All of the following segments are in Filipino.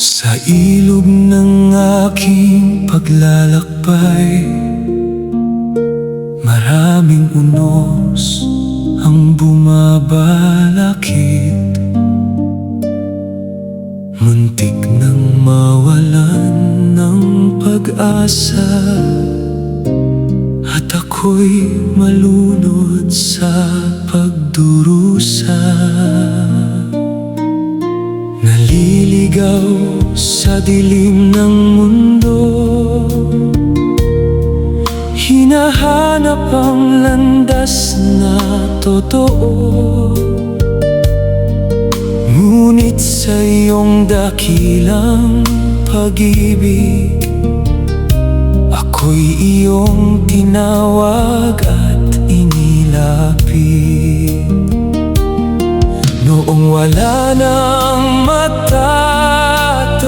Sa ilog ng aking paglalakbay, maraming unos ang bumabalakid. Muntik nang mawalan ng pag-asa, at ako'y malunod sa pagdurusa. Naliligaw sa dilim ng mundo, hinahanap ang landas na totoo. Ngunit sa iyong dakilang pag-ibig, ako'y iyong tinawag at inilapit. Noong wala nang matatawiran,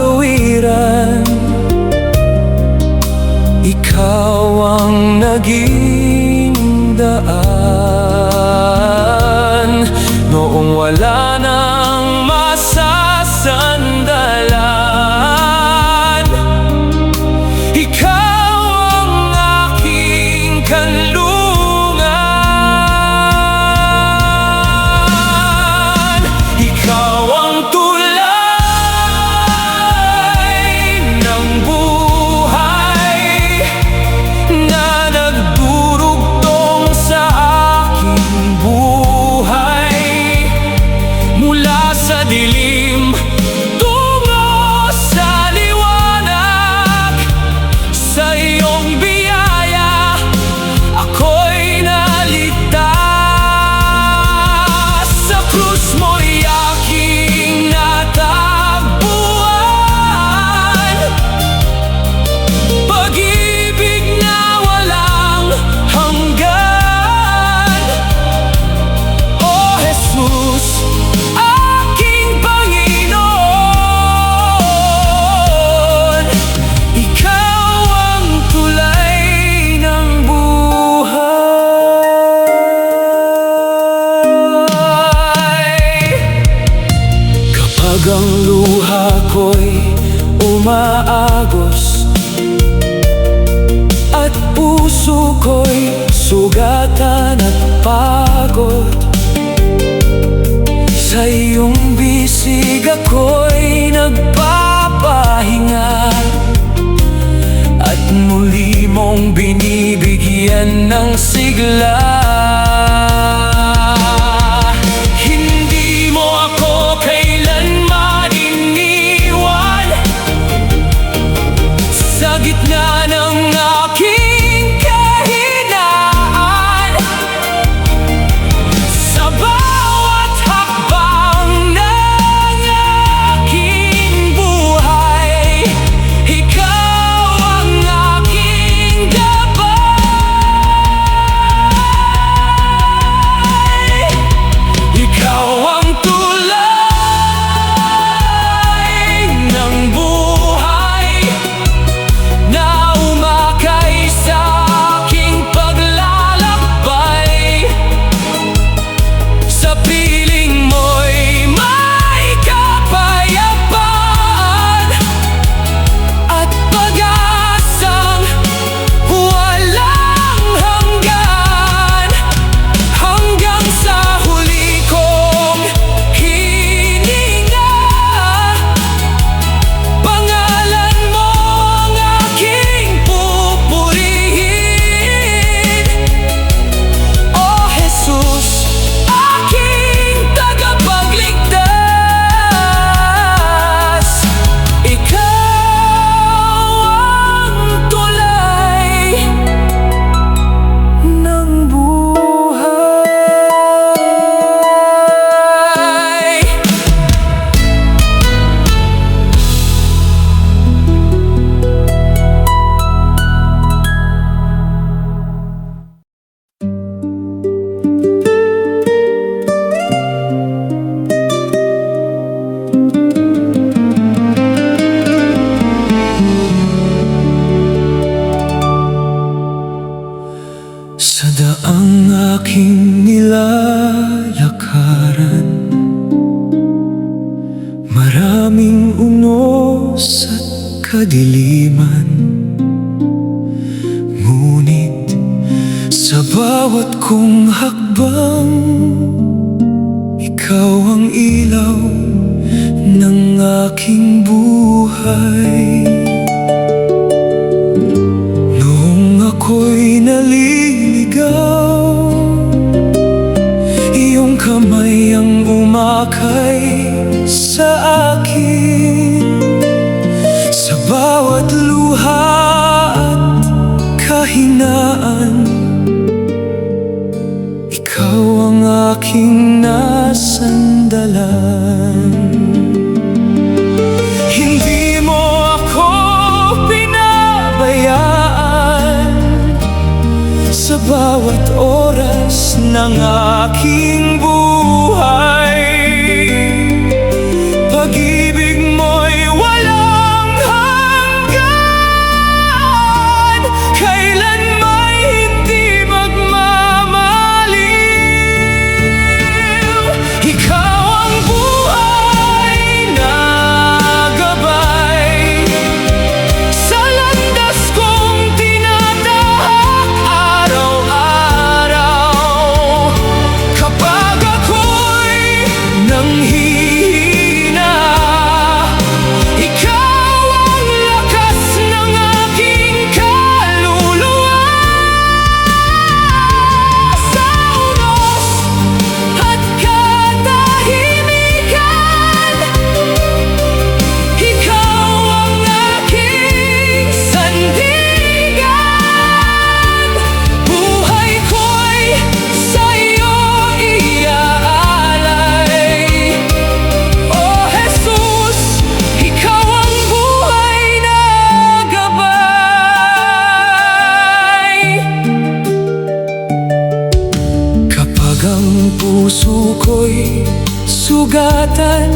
ikaw ang naging daan. Noong wala nang masasandalan, ikaw ang aking kanlungan. Ikaw ang tulay ng buhay na nagdurugtong sa aking buhay. Mula sa dilim tungo sa liwanag, sa iyong biyaya ako'y naligtas. Sa krus mo'y aking natagpuan, pag-ibig na walang hanggan. O Jesus, aking Panginoon, ikaw ang tulay ng buhay. Kapag ang luha ko'y umaagos at puso ko'y sugatan at pagod, sa iyong bisig ako'y nagpapahinga, at muli mong binibigyan ng sigla. Hindi mo ako kailanman iniwan sa gitna ng aking kahinaan. Sa bawat hakbang ng aking buhay, ikaw ang aking gabay. Ikaw ang tulay ng buhay na umakay sa aking paglalakbay. Sa piling mo'y may kapayapaan at pag-asang walang hanggan. Hanggang sa huli kong hininga, pangalan mo ang aking pupurihin. O Jesus, aking tagapagligtas, ikaw ang tulay ng buhay. Sa daang aking nilalakaran, maraming unos sa kadiliman. Ngunit sa bawat kong hakbang, ikaw ang ilaw ng aking buhay. Noong ako'y naliligaw, iyong kamay ang umakay sa akin. Sa bawat luha at kahinaan, ikaw ang aking nasandalan. Hindi mo ako pinabayaan sa bawat oras ng aking buhay. Pag-ibig mo'y walang hanggan, kailan may hindi magmamaliw. Ikaw ang buhay na gabay sa landas kong tinatahak araw-araw. Kapag ako'y nanghihina, ikaw ang lakas ng aking kaluluwa. Sa unos at katahimikan, ikaw ang aking sandigan. Buhay ko'y sa'yo iaalay. O Jesus, ikaw ang buhay na gabay. Kapag ang puso ko'y sugatan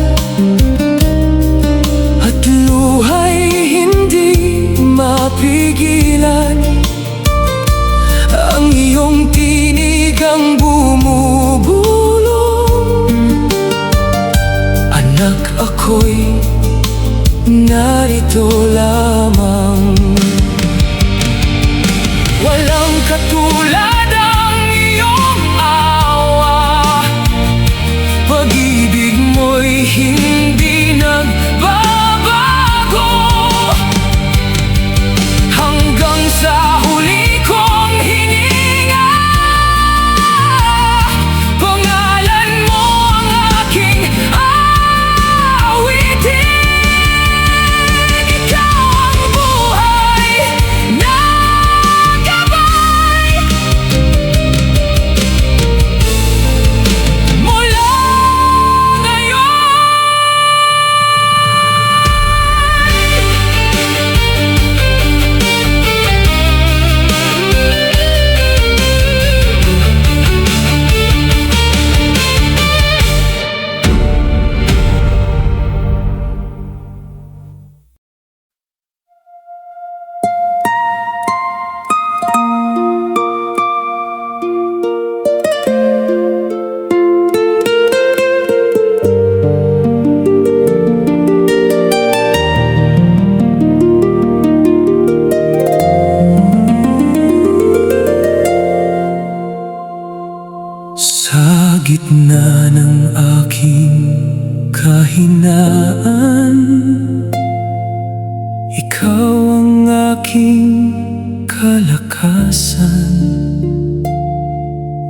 at luha'y hindi mapigilan, ang iyong tinig ang bumubulong. Anak, ako'y narito lamang. Walang katulad ang iyong awa. Pag-ibig mo'y hindi nagbabago. Hanggang sa huli kong hininga, pangalan mo ang aking awitin. Ikaw ang buhay na gabay mula ngayon. Sa gitna ng aking kahinaan, ikaw ang aking kalakasan.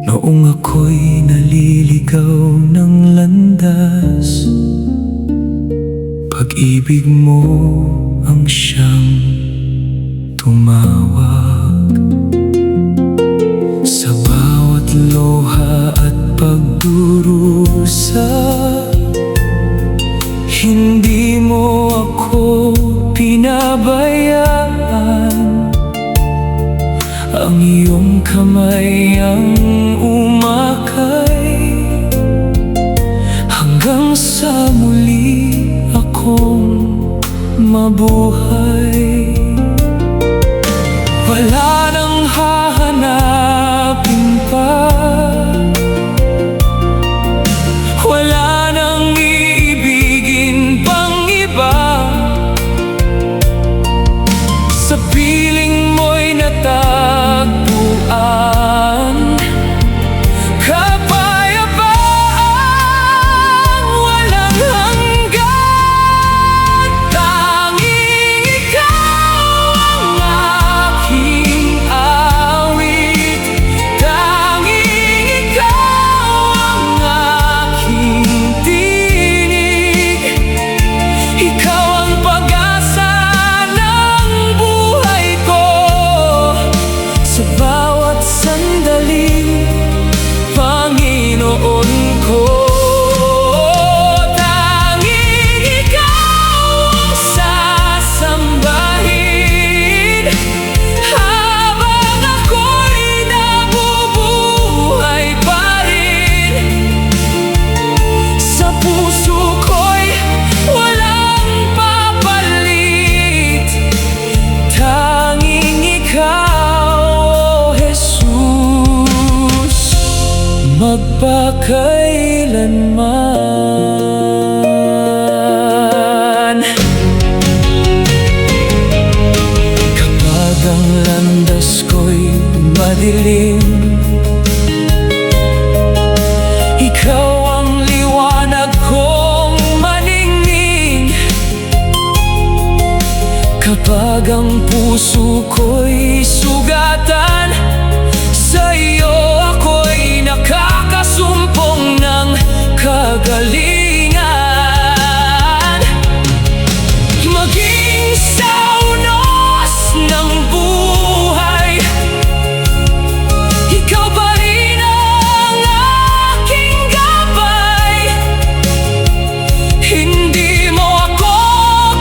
Noong ako'y naliligaw ng landas, pag-ibig mo ang siyang tumawag. Sa bawat luha at pagdurusa, hindi mo ako pinabayaan. Ang iyong kamay ang umakay hanggang sa muli akong mabuhay. Wala nang hahanapin pa, wala nang iibigin pang iba. magpakailanman. Kapag ang landas ko'y madilim, ikaw ang liwanag kong maningning. Kapag ang puso ko'y sugatan, sa iyo ako'y nakakasumpong ng kagalingan. Maging sa unos ng buhay, ikaw pa rin ang aking gabay. Hindi mo ako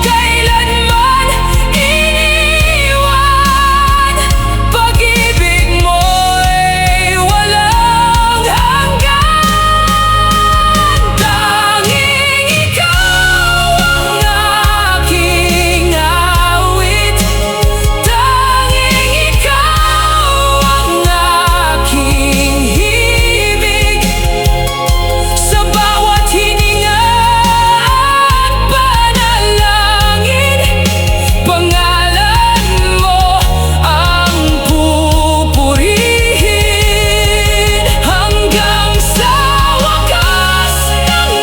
kailanman iniwan. Pag-ibig mo'y walang hanggan. Tanging ikaw ang aking awit. Tanging ikaw ang aking himig. Sa bawat hininga at panalangin, pangalan mo ang pupurihin. Hanggang sa wakas ng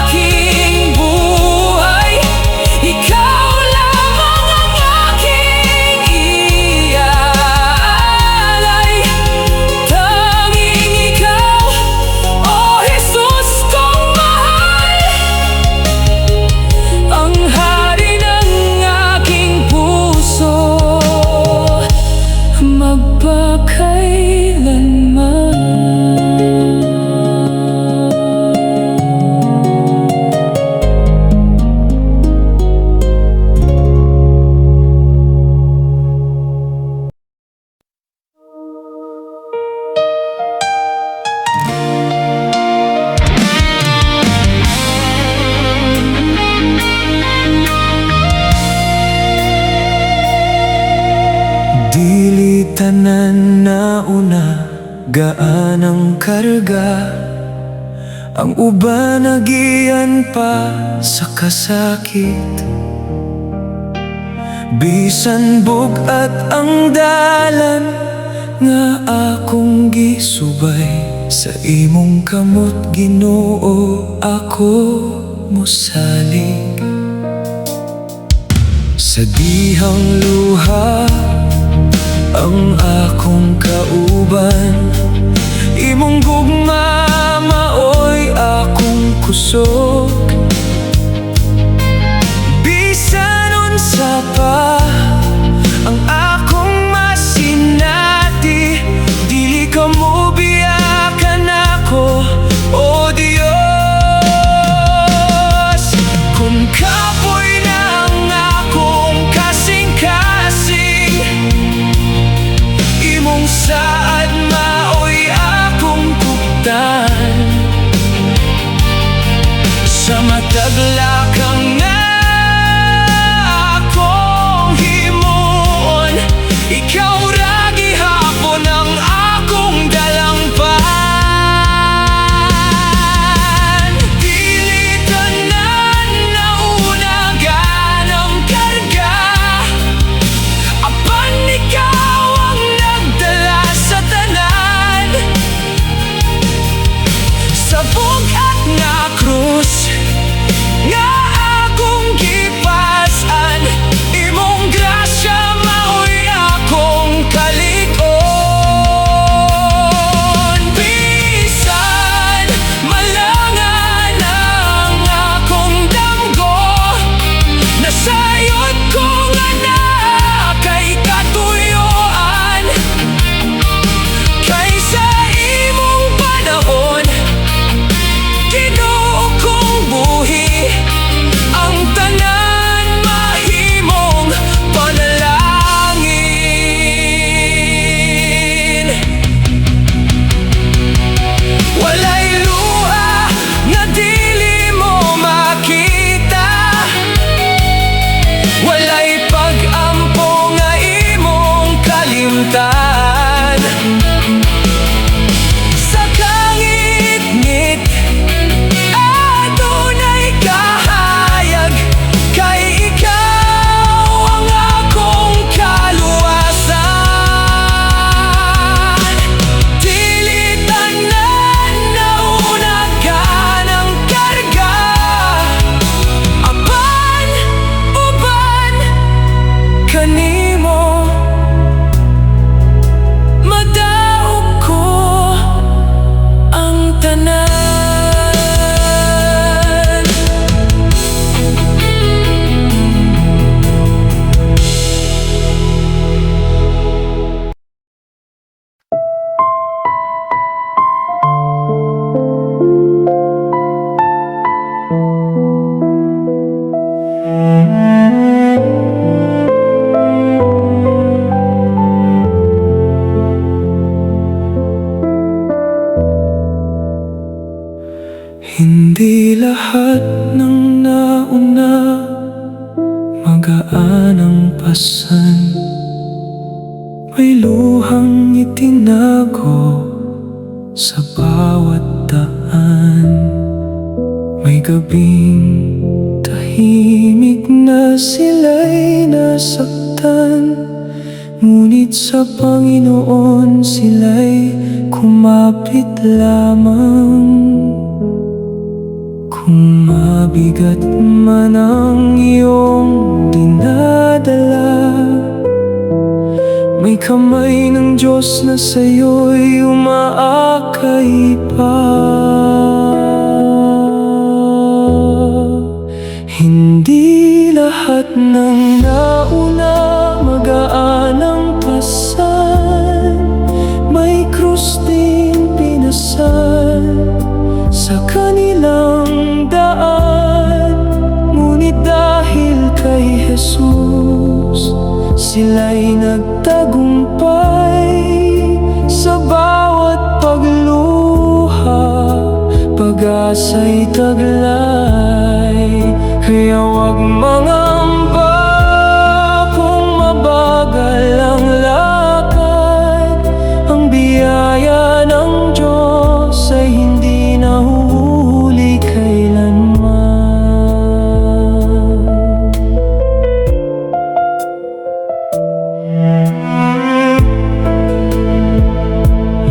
aking buhay, ikaw lamang ang aking iaalay. Tanging ikaw, O Jesus kong mahal, ang hari ng aking puso, dili tanan na una, gaan ang karga. Ang uban nagiyan pa sa kasakit. Bisan bugat ang dalan nga akong gisubay, sa imong kamot Ginoo ako mosalig. Sa dihang luha ang akong kauban, imong gugma maoy akong kusog. Bisan unsa pa ang akong masinati, dili ka mo biyakan ako, O Dios. Kung kapoy na ang akong kasing-kasing, imong saad maoy akong kuptan. Sa magaan ang pasan, may luhang itinago sa bawat daan. May gabing tahimik na sila'y nasaktan, ngunit sa Panginoon sila'y kumapit lamang. Kung mabigat man ang iyong dinadala, may kamay ng Diyos na sa'yo'y umaakay pa. Hindi lahat ng nauna magaan ang pasan, may krus din pinasan sa kanilang daan. Ngunit dahil kay Jesus, sila'y nagtagumpay. Sa bawat pagluha, pag-asa'y taglay. Kaya huwag mangamba kung mabagal ang lakad, ang biyaya ng Diyos ay hindi nahuhuli kailanman.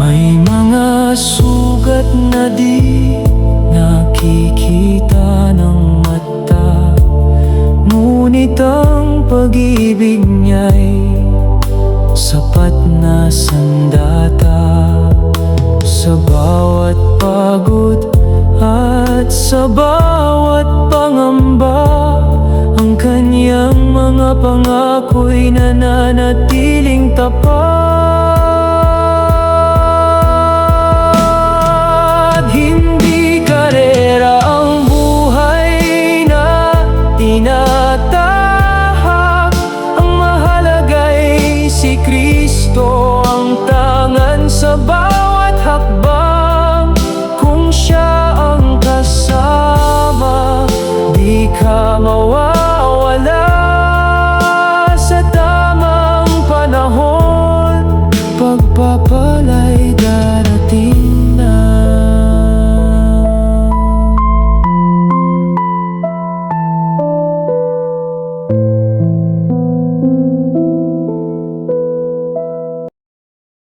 May mga sugat na di nakikita ng mata, ngunit ang pag-ibig niya'y sapat na sandata. Sa bawat pagod at sa bawat pangamba, ang kanyang mga pangako'y nananatiling tapat. Hindi karera ang buhay na tinatahak, ang mahalaga'y si Kristo ang tangan sa bawat hakbang. Kung siya ang kasama, di ka mawawala.